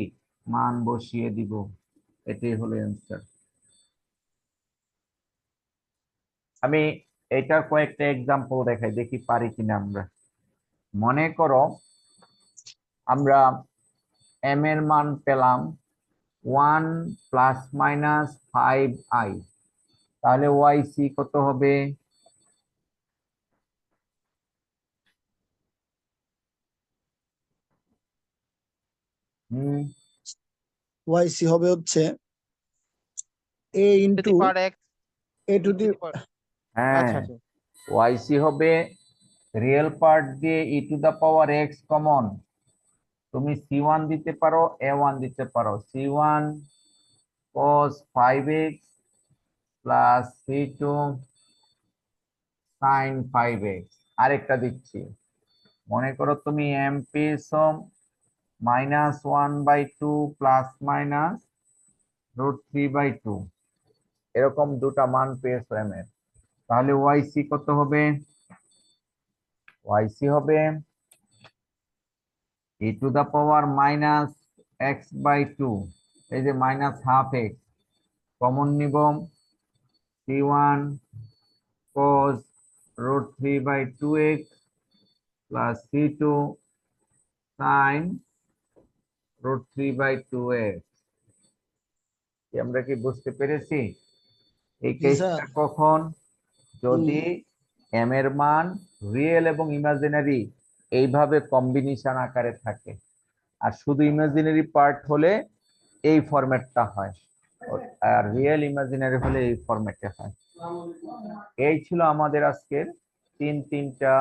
Speaker 1: মান বসিয়ে দিব, এটাই হলো অ্যান্সার। আমি এটার কয়েকটা এক্সাম্পল দেখাই, দেখি পারি কিনা আমরা। মনে করো আমরা এম এর মান পেলাম 1 প্লাস মাইনাস 5i, তাহলে ওয়াইসি কত হবে?
Speaker 2: ওয়াইসি হবে হচ্ছে a
Speaker 5: to the
Speaker 2: into
Speaker 5: power x
Speaker 2: a to the
Speaker 1: হ্যাঁ,
Speaker 5: আচ্ছা আচ্ছা
Speaker 1: ওয়াইসি হবে রিয়েল পার্ট দিয়ে e to the power x common, তুমি c1 দিতে পারো a1 দিতে পারো, c1 cos 5x plus c2 sin 5x। আরেকটা দিচ্ছি, মনে করো তুমি এম পেয়েছো -1/2 প্লাস মাইনাস √3/2, এরকম দুটা মান পেয়েছো এম এর, তাহলে ওয়াইসি কত হবে? ওয়াইসি হবে e to the power -x/2, এই যে -12x কমন নিব, c1 cos √3/2x plus c2 sin √3/2x। আমরা কি বুঝতে পেরেছি? এই
Speaker 2: জি
Speaker 1: কেসটা
Speaker 2: স্যার।
Speaker 1: কখন? যদি এম এর মান রিয়েল এবং ইমাজিনারি এইভাবে কম্বিনেশন আকারে থাকে, আর শুধু ইমাজিনারি পার্ট হলে এই ফরম্যাটটা হয়, আর রিয়েল ইমাজিনারি হলে এই ফরম্যাটে হয়। এই ছিল আমাদের আজকের তিনটা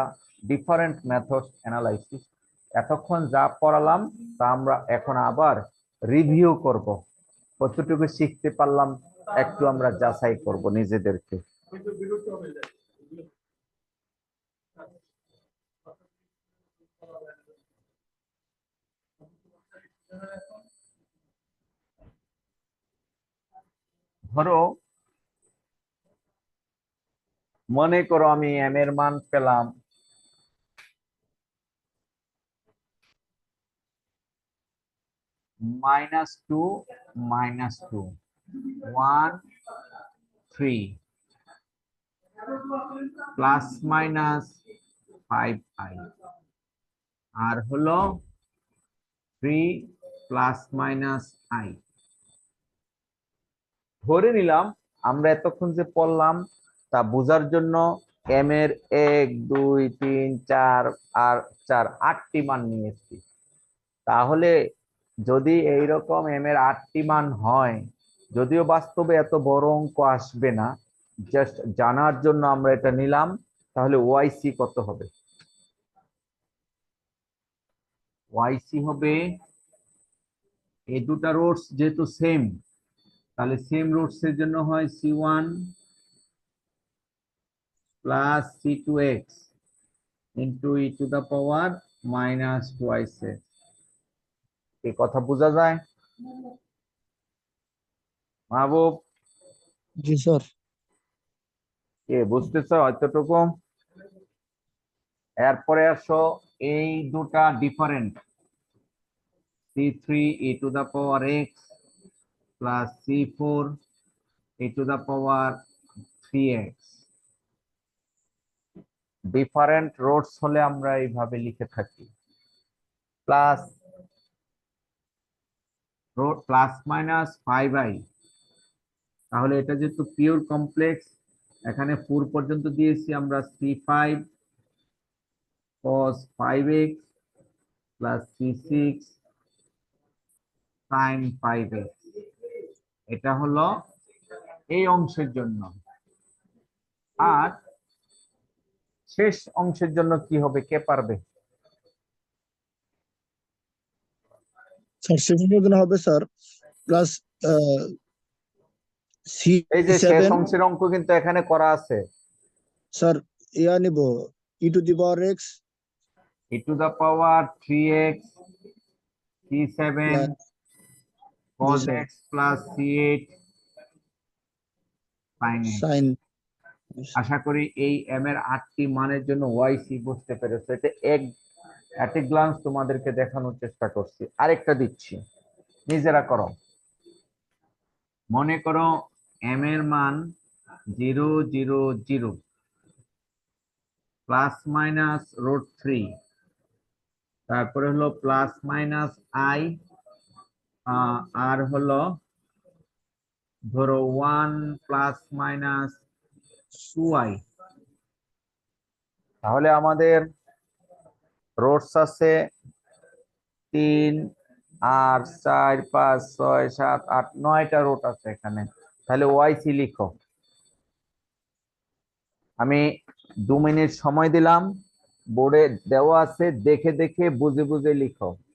Speaker 1: ডিফারেন্ট মেথডস অ্যানালাইসিস। এতক্ষণ যা পড়ালাম তা আমরা এখন আবার রিভিউ করব, কতটুকু শিখতে পারলাম একটু আমরা যাচাই করব নিজেদেরকে। ধরো মনে করো আমি এম এর মান পেলাম -2 -2 1 3 প্লাস মাইনাস 5i, আর হলো 3 প্লাস মাইনাস i। ধরে নিলাম আমরা এতক্ষণ যে পড়লাম তা বোঝার জন্য এম এর 1 2 3 4 আর 4 8টি মান নিয়েছি। তাহলে যদি এইরকম এম এর 8টি মান হয়, যদিও বাস্তবে এত বড় অঙ্ক আসবে না, জাস্ট জানার জন্য আমরা এটা নিলাম, তাহলে ওয়াইসি কত হবে? ওয়াইসি হবে এই দুটা রুটস যেহেতু সেম, তাহলে সেম রুটস এর জন্য হয় c1 plus c2x into e to the power -2x। এই কথা বোঝা যায় মাহবুব?
Speaker 2: জি স্যার।
Speaker 1: কে বুঝতেছ এতটুকু? এরপরে আসো, এই দুটা different, c3 e⁻x plus c4 e⁻3x। Different roots হলে আমরা এইভাবে লিখে থাকি, প্লাস প্লাস মাইনাস 5i। তাহলে এটা যেহেতু পিওর কমপ্লেক্স, এখানে 4 পর্যন্ত দিয়েছি আমরা, c5 cos 5x plus c6 sin 5x। এটা হলো এই অংশের জন্য। আর শেষ অংশের জন্য কি হবে, কে পারবে?
Speaker 2: স্যার সেখানে জন্য হবে স্যার প্লাস সি
Speaker 1: এই যে শেষ
Speaker 2: 7
Speaker 1: অংশের অঙ্ক কিন্তু এখানে করা আছে,
Speaker 2: স্যার নিব e⁻x
Speaker 1: e⁻3x c7
Speaker 2: plus
Speaker 1: cos
Speaker 2: sir
Speaker 1: x plus c8 sin x।
Speaker 2: Sine.
Speaker 1: আশা করি এই m এর 8টি মানের জন্য yc বুঝতে পেরেছো। এটা এট এ গ্লান্স তোমাদেরকে দেখানোর চেষ্টা করছি। আরেকটা দিচ্ছি, নিজেরা করো। মনে করো m এর মান 0 0 0 প্লাস মাইনাস √3, তারপরে হলো প্লাস মাইনাস i, আর হলো ধরো 1 প্লাস মাইনাস 2i। তাহলে আমাদের রোডস আছে 3 8 4 5 6 7 8 9টা রোড আছে এখানে। তাহলে ওয়াইসি লিখো। আমি 2 মিনিট সময় দিলাম, বোর্ডে দেওয়া আছে, দেখে দেখে বুঝে বুঝে লিখো।